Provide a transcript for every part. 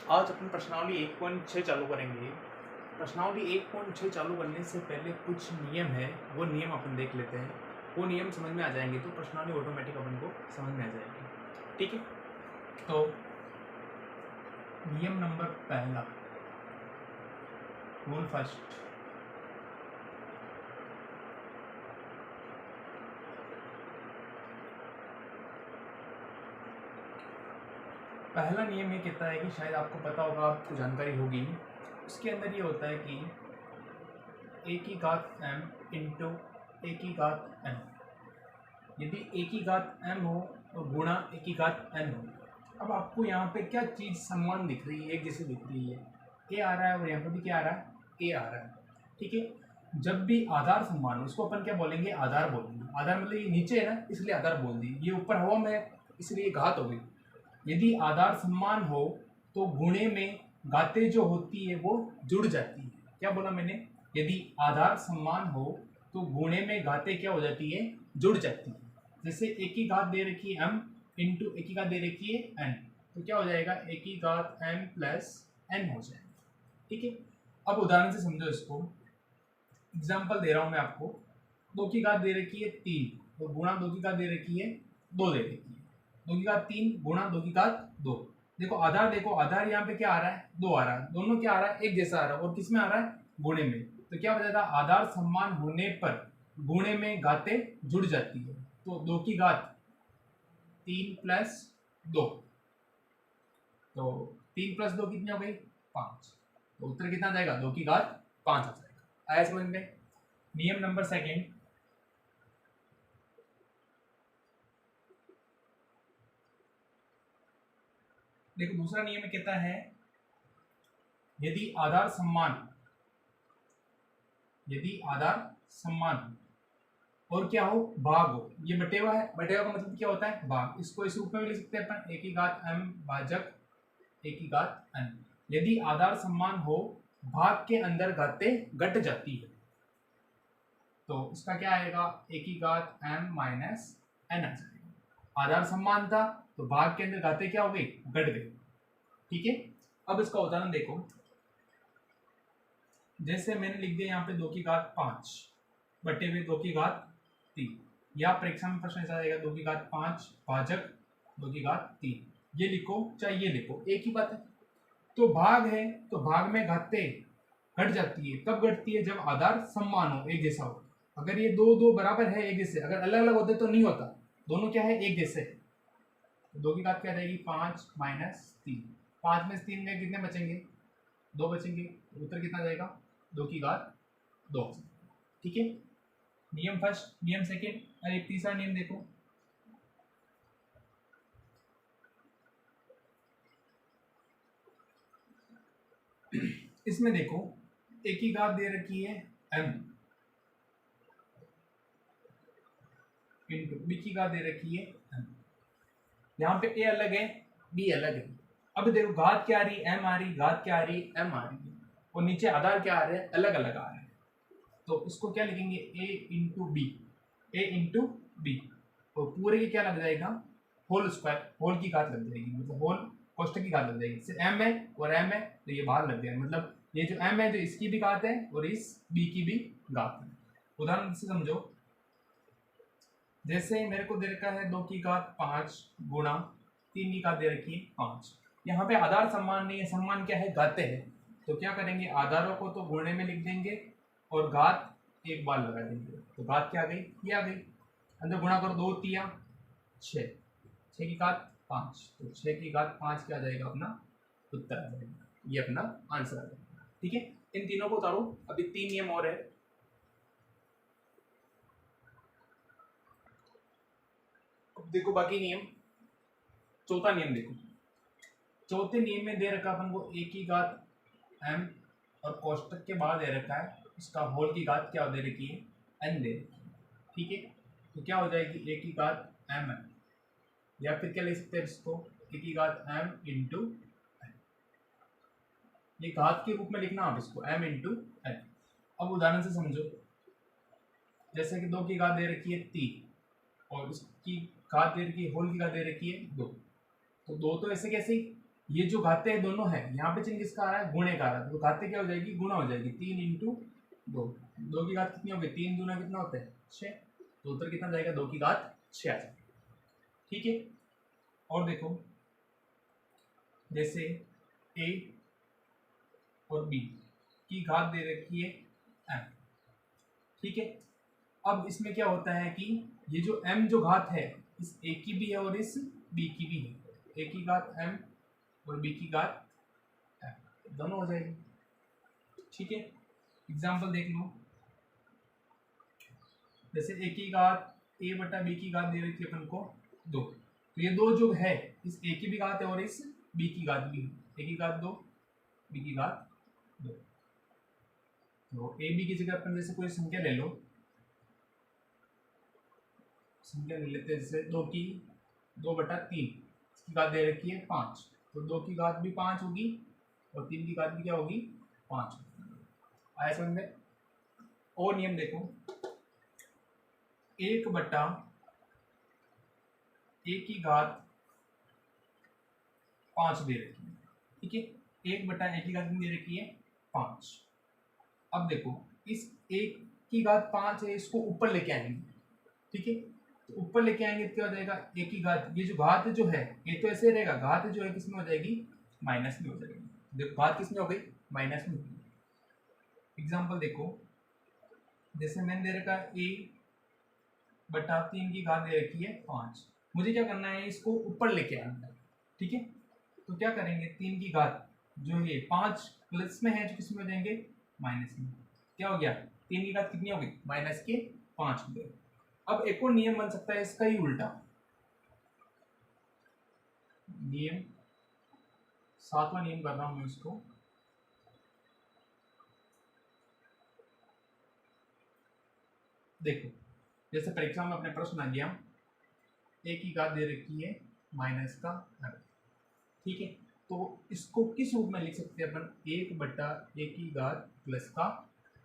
आज अपन प्रश्नावली 1.6 चालू करेंगे। प्रश्नावली 1.6 चालू करने से पहले कुछ नियम है, वो नियम अपन देख लेते हैं। वो नियम समझ में आ जाएंगे तो प्रश्नावली ऑटोमेटिक अपन को समझ में आ जाएगी। ठीक है, तो नियम नंबर पहला, रूल फर्स्ट, पहला नियम ये कहता है कि शायद आपको पता होगा, आपको जानकारी होगी। उसके अंदर ये होता है कि a की घात m इंटू a की घात n, यदि a की घात m हो तो गुणा a की घात n हो। अब आपको यहाँ पे क्या चीज़ समान दिख रही है, एक जैसे दिख रही है, a आ रहा है और यहाँ पे भी क्या आ रहा है, a आ रहा है। ठीक है, जब भी आधार समान हो इसको अपन क्या बोलेंगे, आधार बोलेंगे। आधार मतलब ये नीचे है ना, इसलिए आधार बोल दिए। ये ऊपर हवा में है इसलिए घात हो गई। यदि आधार समान हो तो गुणे में घातें जो होती है वो जुड़ जाती है। क्या बोला मैंने, यदि आधार समान हो तो गुणे में घातें क्या हो जाती है, जुड़ जाती है। जैसे एक की घात दे रखी है m इंटू एक की घात दे रखी है n, तो क्या हो जाएगा, एक की घात m प्लस n हो जाएगा। ठीक है, अब उदाहरण से समझो इसको। एग्जाम्पल दे रहा हूं मैं आपको। दो की घात दे रखी है 3, तो गुणा दो की घात दे रखी है 2 दे रखी है। दो की घात 3 गुणा दो की घात 2। देखो आधार, देखो आधार यहाँ पे क्या आ रहा है, 2 आ रहा है। दोनों क्या आ रहा है, एक जैसा आ रहा है। और किस में आ रहा है, गुणे में। तो क्या बता था, आधार समान होने पर गुणे में घातें जुड़ जाती है। तो 2 की घात 3 प्लस 2, तो 3 प्लस 2 कितनी हो गई, 5। तो उत्तर कितना आ जाएगा, 2 की घात 5 आ जाएगा। आया समझ में। नियम नंबर सेकेंड, देखो दूसरा नियम कहता है यदि आधार समान, यदि आधार समान और क्या हो, भाग हो। ये बटेवा है, बटेवा का मतलब क्या होता है, भाग। इसको इस रूप में भी लिख सकते हैं अपन, एक की घात m भाजक एक की घात n। यदि आधार समान हो, भाग के अंदर घातें घट जाती है, तो इसका क्या आएगा, एक की घात m माइनस n आ जाएगा। आधार समान था तो भाग के अंदर घातें क्या हो गई, घट गई। ठीक है, अब इसका उदाहरण देखो। जैसे मैंने लिख दिया यहाँ पे 2 की घात 5 बटे हुए 2 की घात 3, या परीक्षा में प्रश्न ऐसा आएगा 2 की घात 5 भाजक 2 की घात 3। ये लिखो चाहे ये लिखो, एक ही बात है। तो भाग है तो भाग में घातें घट जाती है। कब घटती है, जब आधार समान हो, एक जैसा हो। अगर ये दो दो बराबर है एक जैसे, अगर अलग अलग होते तो नहीं होता। दोनों क्या है, एक जैसे। तो 2 की घात क्या जाएगी, 5 माइनस 3। 5 में से 3 में कितने बचेंगे, 2 बचेंगे। उत्तर कितना जाएगा, 2 की घात 2। ठीक है, नियम फर्स्ट। नियम सेकेंड, और एक तीसरा नियम देखो। इसमें देखो एक ही घात दे रखी है m इंटू बी की घात दे रखी है m। यहाँ पे a अलग है, b अलग है। अब देखो घात क्या आ रही है, m आ रही, घात क्या आ रही है, m आ रही है, और नीचे आधार क्या आ रहे हैं, अलग अलग आ रहे हैं। तो इसको क्या लिखेंगे, a into B, a into B, तो पूरे की क्या लग जाएगा, होल स्क्वायर, होल की घात लग जाएगी, मतलब होल कोष्टक की घात लग जाएगी। जैसे m है और m है तो ये बाहर लग जाएगा, मतलब ये जो m है तो इसकी भी घात है और इस b की भी घात है। उदाहरण से समझो। जैसे मेरे को दे रखा है 2 की घात 5 गुणा 3 की घात दे रखी है 5। यहाँ पे आधार समान नहीं है, समान क्या है, घातें है। तो क्या करेंगे, आधारों को तो गुणे में लिख देंगे और घात एक बार लगा देंगे। तो घात क्या आ गई, ये आ गई। अंदर गुणा करो, 2 तिया 6, 6 की घात 5, तो 6 की घात 5 क्या आ जाएगा, अपना उत्तर आ जाएगा, ये अपना आंसर आ जाएगा। ठीक है, इन तीनों को उतारो। अभी 3 नियम और है। देखो बाकी नियम, चौथा नियम देखो। चौथे नियम में दे रखा अपन को एक की घात m और कोष्टक के बाद दे रखा है इसका होल की घात क्या दे रखी है, n दे रखी है। ठीक है, तो क्या हो जाएगी, एक की घात m है, या फिर क्या लिख सकते हैं इसको, एक की घात m इंटू n। ये घात के रूप में लिखना आप इसको, m इंटू n। अब उदाहरण से समझो। जैसे कि 2 की घात दे रखी है 3 और इसकी घात दे रखी है, होल की घात दे रखी है 2। तो 2 तो ऐसे कैसे, ये जो घाते दोनों है, यहाँ पे चिन्ह किसका आ रहा है, गुणे का आ रहा है, तो घाते क्या हो जाएगी, गुणा हो जाएगी, 3 इंटू 2, 2 की घात कितनी होगी, 3 दूना कितना होता है 6, तो उत्तर कितना जाएगा, 2 की घात 6 आ जाएगा। ठीक है, और देखो जैसे a और b की घात दे रखी है m, ठीक है। अब इसमें क्या होता है कि ये जो m जो घात है इस a की भी है और इस b की भी है, a की घात m और b की घात m दोनों हो जाएगी। ठीक है, एग्जाम्पल देख लो, जैसे a की घात a बटा b की घात दे रखी है अपन को 2, तो ये दो जो है इस a की भी घात है और इस b की घात भी है, a की घात 2 b की घात 2, तो a b की जगह अपन जैसे कोई संख्या ले लो, संख्या ले लेते हैं जैसे 2 की 2 बटा 3, इसकी घात दे रखी है 5, तो 2 की घात भी 5 होगी और 3 की घात भी क्या होगी 5। आया समझ में। और नियम देखो, 1 बटा a की घात 5 दे रखी है, ठीक है, 1 बटा a की घात दे रखी है 5। अब देखो इस 1 की घात 5 है, इसको ऊपर लेके आएंगे, ठीक है, तो ऊपर लेके आएंगे तो क्या हो जाएगा, a की घात, ये जो घात जो है ये तो ऐसे रहेगा, घात जो है किसमें हो जाएगी, माइनस में हो जाएगी। देखो घात किसमें हो गई, माइनस में। एग्जाम्पल देखो, जैसे मैंने दे रखा a बटा 3 की घात दे रखी है 5, मुझे क्या करना है, इसको ऊपर लेके आना है, ठीक है, तो क्या करेंगे, 3 की घात जो है 5 प्लस में है, जो किसमें हो जाएंगे, माइनस में। क्या हो गया, 3 की घात कितनी हो गई, माइनस के 5 हो गए। अब एक और नियम बन सकता है इसका ही उल्टा, नियम 7वां नियम कर रहा हूं मैं इसको, देखो जैसे परीक्षा में अपने प्रश्न आ गया, a की घात दे रखी है माइनस का f, ठीक है, तो इसको किस रूप में लिख सकते हैं अपन, 1 बटा a की घात प्लस का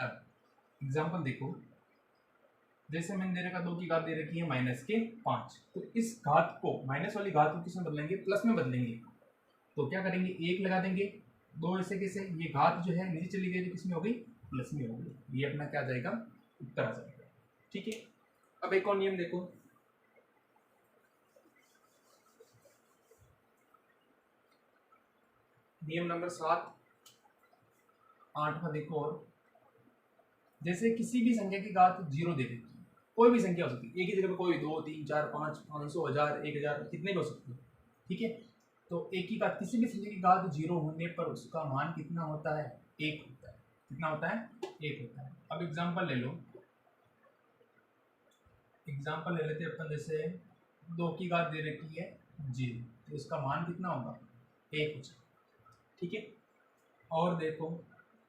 f। एग्जाम्पल देखो, जैसे मैंने दे रखा 2 की घात दे रखी है माइनस के 5, तो इस घात को, माइनस वाली घात को किसमें बदलेंगे, प्लस में बदलेंगे, तो क्या करेंगे, 1 लगा देंगे, 2 ऐसे कैसे, ये घात जो है नीचे चली गई तो किसमें हो गई, प्लस में हो गई, ये अपना क्या आ जाएगा, उत्तर आ जाएगा। ठीक है, अब एक और नियम देखो, नियम नंबर 7, 8वां देखो, और जैसे किसी भी संख्या की घात 0 दे रखी है, कोई भी संख्या हो सकती है, एक ही जगह पे कोई 2 3 4 5 500 1000 1000 कितने भी हो सकते हैं, ठीक है, तो एक ही घात, किसी भी संख्या की घात 0 होने पर उसका मान कितना होता है, 1 होता है। कितना होता है, 1 होता है। अब एग्जांपल ले लो, एग्जांपल ले लेते हैं अपन, जैसे 2 की घात दे रखी है 0, तो इसका मान कितना होगा, 1 हो जाएगा, ठीक है। और देखो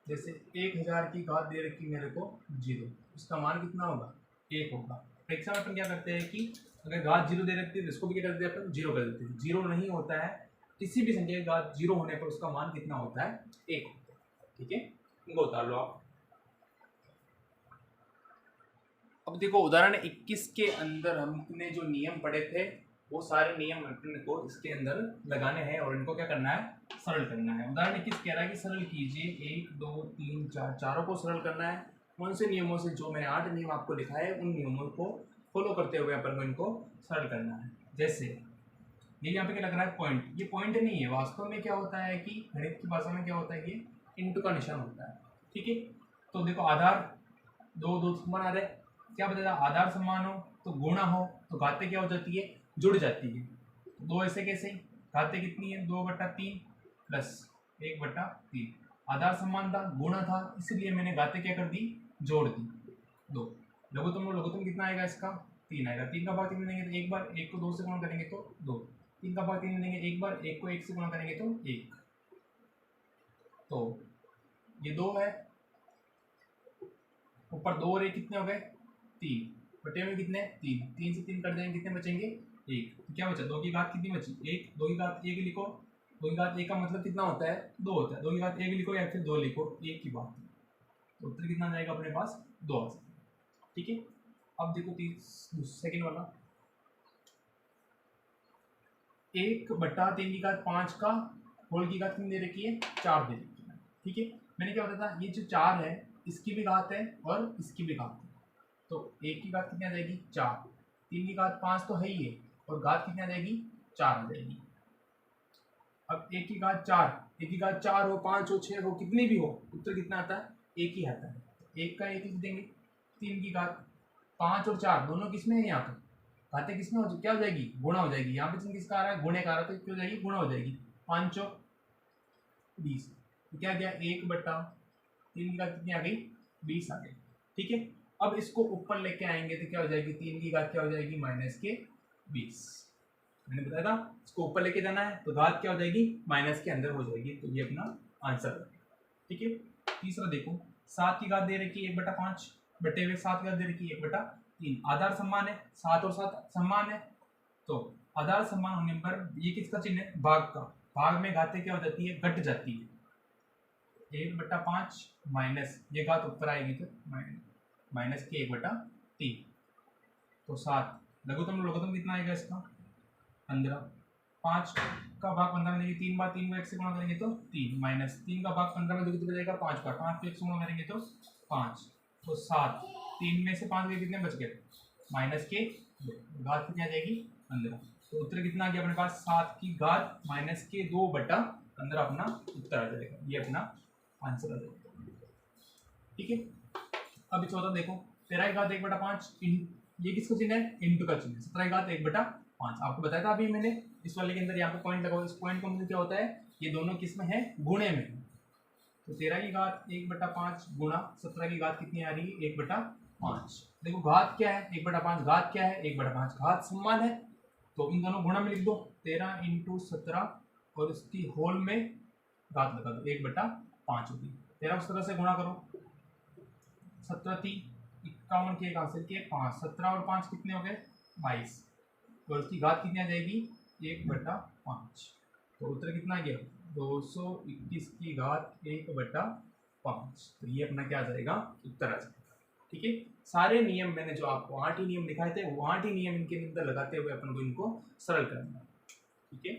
जैसे 1000 की घात दे रखी मेरे को 0, इसका मान कितना होगा, 1 होगा। परीक्षा में अपन क्या करते हैं कि अगर घात 0 दे रखती है तो इसको भी क्या कर देते हैं अपन, 0 कर देते हैं। 0 नहीं होता है, किसी भी संख्या की घात 0 होने पर उसका मान कितना होता है, 1 होता है, ठीक है, इनको उतार लो आप। अब देखो उदाहरण 21 के अंदर हमने जो नियम पढ़े थे वो सारे नियम अपने को इसके अंदर लगाने हैं और इनको क्या करना है, सरल करना है। उदाहरण 21 कह रहा है कि सरल कीजिए 1 2 3 4, चारों को सरल करना है। उन से नियमों से, जो मैंने 8 नियम आपको लिखाए उन नियमों को फॉलो करते हुए अपन को इनको सरल करना है। जैसे ये यहाँ पे क्या लग रहा है, पॉइंट, ये पॉइंट नहीं है, वास्तव में क्या होता है कि गणित की भाषा में क्या होता है, ये इंटू का निशान होता है, ठीक है। तो देखो आधार 2 2 समान आ रहे, क्या बताया, आधार समान हो तो गुणा हो तो घाते क्या हो जाती है, जुड़ जाती है। तो 2 ऐसे कैसे, घाते कितनी है, 2 बटा 3 प्लस 1 बटा 3, आधार समान था, गुणा था, इसलिए मैंने घाते क्या कर दी, जोड़ दी। 2 लघुत्तम और लघुत्तम कितना आएगा इसका, 3 आएगा। 3 का भाग 3 देंगे तो एक बार, 1 को 2 से गुणा करेंगे तो 2, 3 का भाग 3 देंगे एक बार, 1 को 1 से गुणा करेंगे तो 1, तो ये 2 है, ऊपर 2 और 1 कितने हो गए, 3, बटे में कितने, 3, 3 से 3 कट जाएंगे, कितने बचेंगे, 1, तो क्या बचा, 2 की घात कितनी बची, 1, 2 की घात 1 लिखो, 2 की घात 1 का मतलब कितना होता है, 2 होता है, 2 की घात 1 लिखो या फिर 2 लिखो, 1 की बात, तो उत्तर कितना जाएगा अपने पास, 2 आ जाएगा, ठीक है। अब देखो सेकेंड वाला, 1 बटा 3 की घात 5 का होल की घात कितनी दे रखी है, 4 दे रखी है। ठीक है, मैंने क्या बताया था, ये जो 4 है इसकी भी घात है और इसकी भी घात है, तो एक की घात कितनी आ जाएगी 4, 3 की घात 5 तो है ही है, और घात कितनी आ जाएगी 4 आ जाएगी। अब एक की घात 4, एक की घात 4 हो, 5 हो, 6 हो, कितनी भी हो, उत्तर कितना आता है, एक ही आता है। एक का एक लिख देंगे, 3 की घात 5 और 4 दोनों किसमें है, यहाँ पे घातें किसमें हो, क्या हो जाएगी, गुणा हो जाएगी। यहाँ पे चिन्ह किसका आ रहा है, गुणे का आ रहा है, तो क्या हो जाएगी, गुणा हो जाएगी। 5 और 20, तो क्या गया 1/3 की घात कितनी आ गई, 20 आ गई। ठीक है, अब इसको ऊपर लेके आएंगे तो क्या हो जाएगी, 3 की घात क्या हो जाएगी, -20। मैंने बताया था इसको ऊपर लेके जाना है तो घात क्या हो जाएगी, माइनस के अंदर हो जाएगी, तो ये अपना आंसर है। ठीक है, तीसरा देखो, 7 की घात दे रखी है 1/5, बटे हुए 7 की घात दे रखी है 1/3, आधार समान है, 7 और 7 समान है, तो आधार समान होने पर ये किसका चिन्ह है, भाग का। भाग में घातें क्या हो जाती है, घट जाती है। 1/5 माइनस ये घात ऊपर आएगी तो माइनस के 1/3, तो 7, लघुत्तम लघुत्तम कितना आएगा इसका 15, 5 का भाग 15 में देंगे, 3 बार 3 को 1 से गुणा करेंगे तो 3, माइनस 3 का भाग 15 में कितना जाएगा 5 बार, 5 को 1 से गुणा करेंगे तो 5, तो 7, 3 में से 5 के कितने बच गए, माइनस के 2, घात कितनी आ जाएगी 15, तो उत्तर कितना आ गया अपने पास, 7 की घात माइनस के 2/15 अपना उत्तर आ जाएगा, ये अपना आंसर आ जाएगा। ठीक है, अब चौथा देखो, 13 की घात 1/5, ये किसका चिन्ह है, इंटू का चिन्ह है, 17 की घात 1/5, आपको बताया था अभी मैंने इस वाले के अंदर, यहाँ पे पॉइंट लगाओ, इस पॉइंट का मतलब क्या होता है, ये दोनों किस में है, गुणे में। तो 13 की घात 1/5 गुणा 17 की घात कितनी आ रही है, 1/5। देखो घात क्या है, 1/5, घात क्या है 1/5, घात समान है, तो इन दोनों गुणा में लिख दो, 13 × 17 और इसकी होल में घात लगा दो, 1/5 होगी। 13 को 17 से गुणा करो, 17 × 51 के 1 हासिल किए 5, 17 और 5 कितने हो गए 22, और उसकी घात कितनी आ जाएगी 1/5, तो उत्तर कितना आ गया 221 की घात 1/5, तो ये अपना क्या आ जाएगा, उत्तर आ जाएगा। ठीक है, सारे नियम मैंने जो आपको 8 ही नियम दिखाए थे, वो 8 ही नियम इनके अंदर लगाते हुए अपन को इनको सरल करना है। ठीक है।